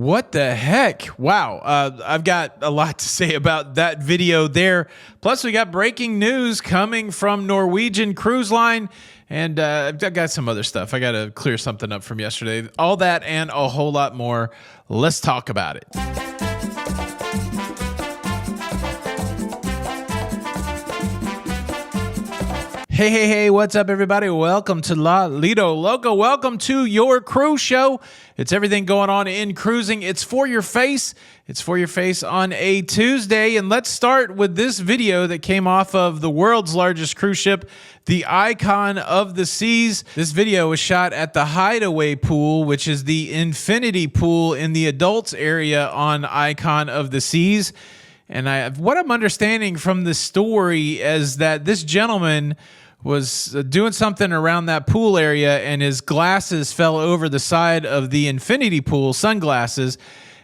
What the heck? Wow. I've got a lot to say about that video there. Plus, we got breaking news coming from Norwegian Cruise Line. And I've got some other stuff. I got to clear something up from yesterday. All that and a whole lot more. Let's talk about it. Hey, what's up, everybody? Welcome to La Lido Loco. Welcome to your cruise show. It's everything going on in cruising. It's for your face. It's for your face on a Tuesday. And let's start with this video that came off of the world's largest cruise ship, the Icon of the Seas. This video was shot at the Hideaway Pool, which is the infinity pool in the adults area on Icon of the Seas. And what I'm understanding from the story is that this gentleman was doing something around that pool area and his glasses fell over the side of the infinity pool, sunglasses.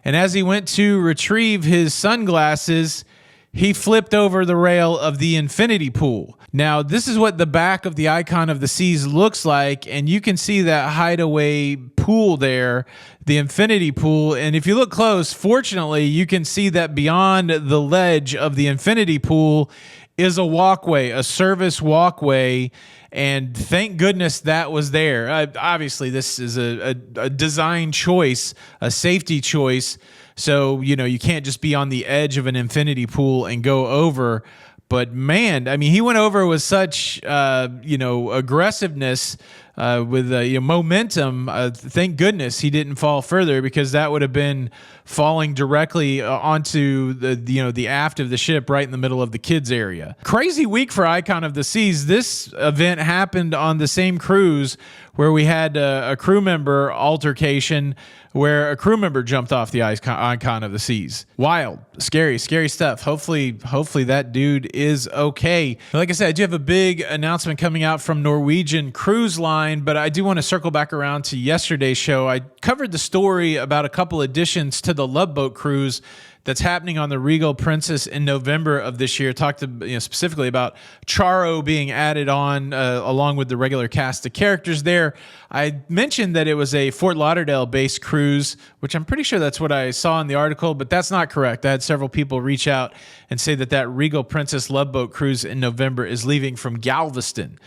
And as he went to retrieve his sunglasses, he flipped over the rail of the infinity pool. Now, this is what the back of the Icon of the Seas looks like, and you can see that hideaway pool there, the infinity pool. And if you look close, fortunately, you can see that beyond the ledge of the infinity pool is a walkway, a service walkway, and thank goodness that was there. Obviously, this is a design choice, a safety choice, so you can't just be on the edge of an infinity pool and go over. But man, I mean, he went over with such aggressiveness, with momentum. Thank goodness he didn't fall further, because that would have been falling directly onto the aft of the ship, right in the middle of the kids area. Crazy week for Icon of the Seas. This event happened on the same cruise where we had a crew member altercation, where a crew member jumped off the Icon of the Seas. Wild, scary stuff. Hopefully that dude is okay. Like I said, I do have a big announcement coming out from Norwegian Cruise Line, but I do want to circle back around to yesterday's show. I covered the story about a couple additions to the Love Boat cruise that's happening on the Regal Princess in November of this year. Talked specifically about Charo being added on along with the regular cast of characters there. I mentioned that it was a Fort Lauderdale-based cruise, which I'm pretty sure that's what I saw in the article, but that's not correct. I had several people reach out and say that Regal Princess Love Boat cruise in November is leaving from Galveston.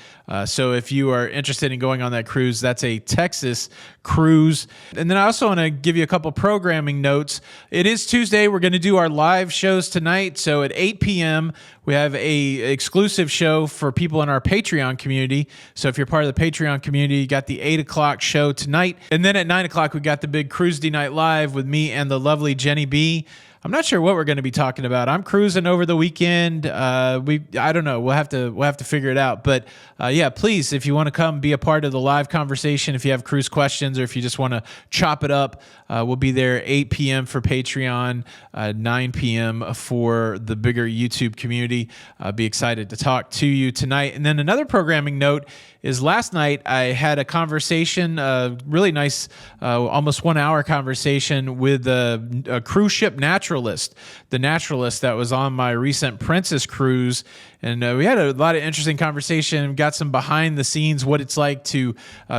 So if you are interested in going on that cruise, that's a Texas cruise. And then I also want to give you a couple programming notes. It is Tuesday. We're going to do our live shows tonight. So at 8 p.m., we have a exclusive show for people in our Patreon community. So if you're part of the Patreon community, you got the 8 o'clock show tonight. And then at 9 o'clock, we got the big Cruise D Night Live with me and the lovely Jenny B. I'm not sure what we're going to be talking about. I'm cruising over the weekend. I don't know. We'll have to figure it out. But yeah, please, if you want to come be a part of the live conversation, if you have cruise questions, or if you just want to chop it up, we'll be there 8 p.m. for Patreon, 9 p.m. for the bigger YouTube community. I'll be excited to talk to you tonight. And then another programming note is last night I had a conversation, a really nice, almost 1 hour conversation with a cruise ship naturalist, the naturalist that was on my recent Princess cruise. And we had a lot of interesting conversation, got some behind the scenes, what it's like to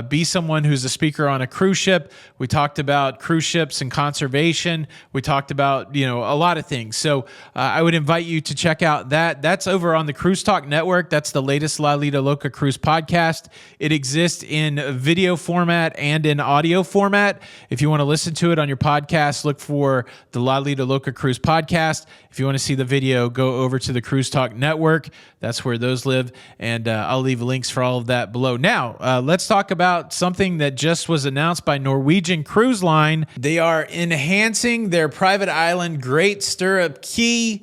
be someone who's a speaker on a cruise ship. We talked about cruise ships and conservation. We talked about, a lot of things. So I would invite you to check out that. That's over on the Cruise Talk Network. That's the latest La Lido Loca cruise podcast. It exists in video format and in audio format. If you want to listen to it on your podcast, look for the La Lido Loca cruise podcast. If you want to see the video, go over to the Cruise Talk Network. That's where those live, and I'll leave links for all of that below. Now, let's talk about something that just was announced by Norwegian Cruise Line. They are enhancing their private island, Great Stirrup Cay,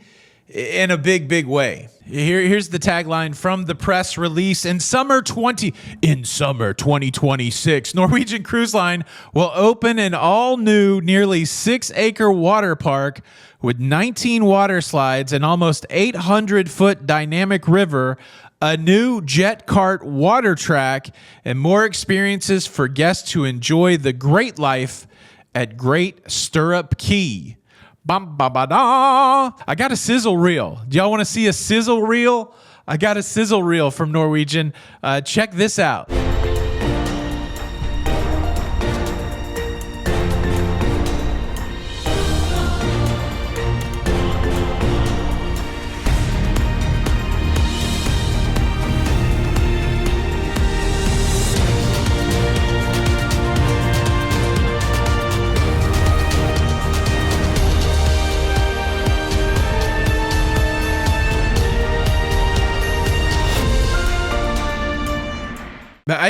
in a big way. Here's the tagline from the press release. In summer 2026, Norwegian Cruise Line will open an all-new, nearly 6-acre water park with 19 water slides, and almost 800-foot dynamic river, a new jet cart water track, and more experiences for guests to enjoy the great life at Great Stirrup Cay. Bum, ba, ba, da. I got a sizzle reel. Do y'all want to see a sizzle reel? I got a sizzle reel from Norwegian. Check this out.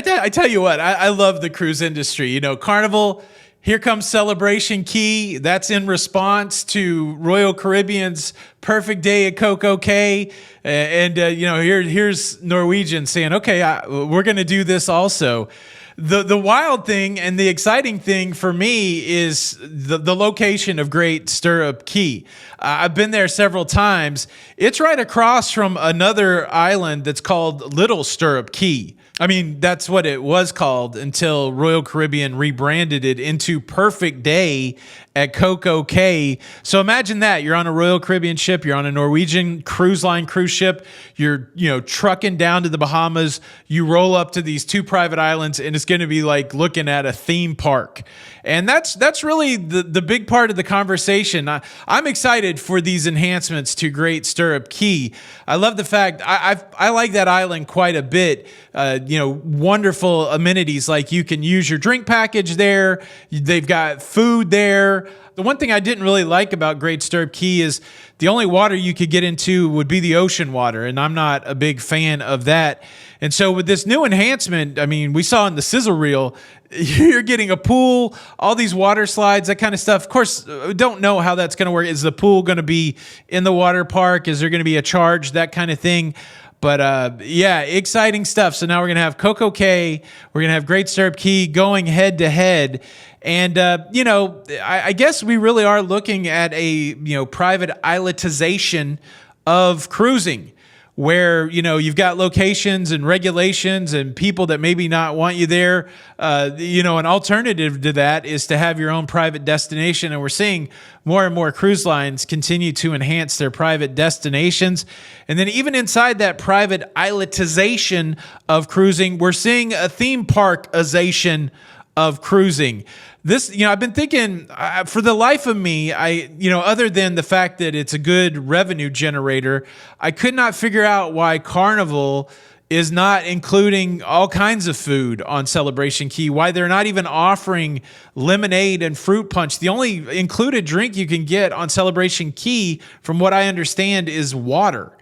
I tell you what, I love the cruise industry. You know, Carnival, here comes Celebration Key. That's in response to Royal Caribbean's Perfect Day at Coco Cay. Here's Norwegian saying, okay, we're going to do this also. The wild thing and the exciting thing for me is the location of Great Stirrup Cay. I've been there several times. It's right across from another island that's called Little Stirrup Cay. I mean, that's what it was called until Royal Caribbean rebranded it into Perfect Day at Coco Cay. So imagine that. You're on a Royal Caribbean ship. You're on a Norwegian cruise line cruise ship. You're, trucking down to the Bahamas. You roll up to these two private islands, and it's going to be like looking at a theme park. And that's really the big part of the conversation. I'm excited for these enhancements to Great Stirrup Cay. I love the fact I like that island quite a bit. Wonderful amenities like you can use your drink package there. They've got food there. The one thing I didn't really like about Great Stirrup Cay is the only water you could get into would be the ocean water, and I'm not a big fan of that. And so with this new enhancement, I mean, we saw in the sizzle reel, you're getting a pool, all these water slides, that kind of stuff. Of course, don't know how that's going to work. Is the pool going to be in the water park? Is there going to be a charge? That kind of thing. But exciting stuff. So now we're going to have Coco Cay. We're going to have Great Stirrup Cay going head to head. And, I guess we really are looking at a, private isletization of cruising, where, you've got locations and regulations and people that maybe not want you there. An alternative to that is to have your own private destination. And we're seeing more and more cruise lines continue to enhance their private destinations. And then even inside that private isletization of cruising, we're seeing a theme parkization of cruising. This, I've been thinking for the life of me, other than the fact that it's a good revenue generator, I could not figure out why Carnival is not including all kinds of food on Celebration Key, why they're not even offering lemonade and fruit punch. The only included drink you can get on Celebration Key, from what I understand, is water.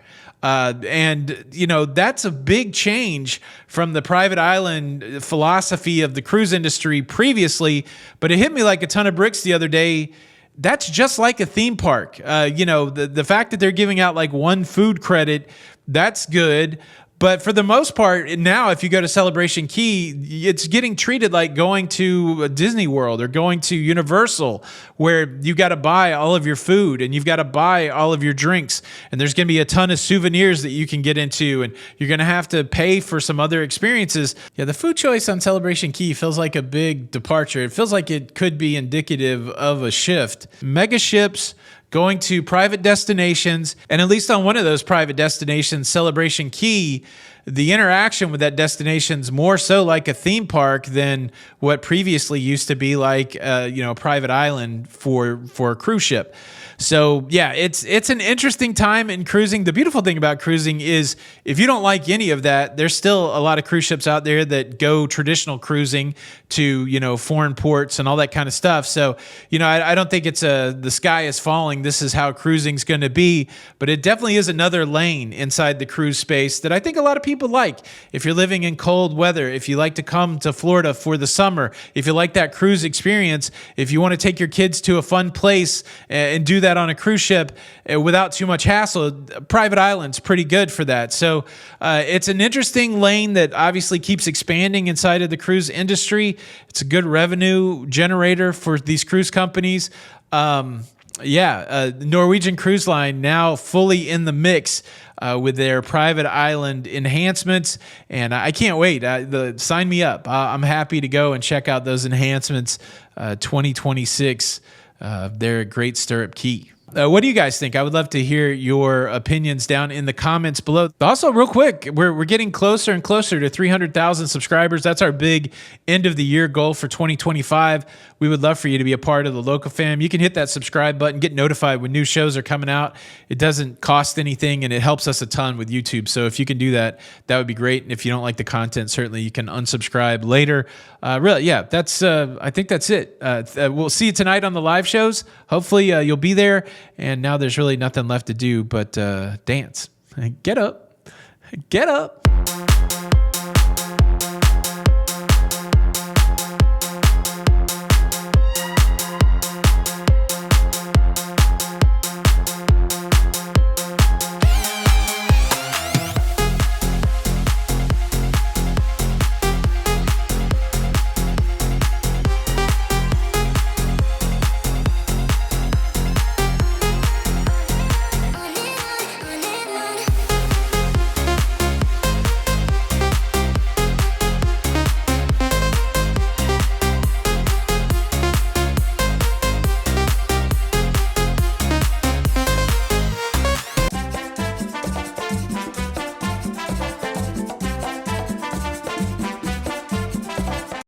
That's a big change from the private island philosophy of the cruise industry previously, but it hit me like a ton of bricks the other day. That's just like a theme park. The fact that they're giving out like one food credit, that's good. But for the most part, now if you go to Celebration Key, it's getting treated like going to a Disney World or going to Universal, where you got to buy all of your food and you've got to buy all of your drinks. And there's going to be a ton of souvenirs that you can get into, and you're going to have to pay for some other experiences. Yeah, the food choice on Celebration Key feels like a big departure. It feels like it could be indicative of a shift. Mega ships going to private destinations, and at least on one of those private destinations, Celebration Key, the interaction with that destination is more so like a theme park than what previously used to be like a private island for a cruise ship. So yeah, it's an interesting time in cruising. The beautiful thing about cruising is if you don't like any of that, there's still a lot of cruise ships out there that go traditional cruising to, foreign ports and all that kind of stuff. So, I don't think it's the sky is falling. This is how cruising's going to be, but it definitely is another lane inside the cruise space that I think a lot of people like. If you're living in cold weather, if you like to come to Florida for the summer, if you like that cruise experience, if you want to take your kids to a fun place and do that on a cruise ship without too much hassle, private island's pretty good for that. So it's an interesting lane that obviously keeps expanding inside of the cruise industry. It's a good revenue generator for these cruise companies. Norwegian Cruise Line now fully in the mix with their private island enhancements, and I can't wait. Sign me up. I'm happy to go and check out those enhancements 2026 there at Great Stirrup Cay. What do you guys think? I would love to hear your opinions down in the comments below. Also, real quick, we're getting closer and closer to 300,000 subscribers. That's our big end of the year goal for 2025. We would love for you to be a part of the Local Fam. You can hit that subscribe button, get notified when new shows are coming out. It doesn't cost anything, and it helps us a ton with YouTube. So if you can do that, that would be great. And if you don't like the content, certainly you can unsubscribe later. That's I think that's it. We'll see you tonight on the live shows. Hopefully you'll be there. And now there's really nothing left to do but dance. Get up. Get up.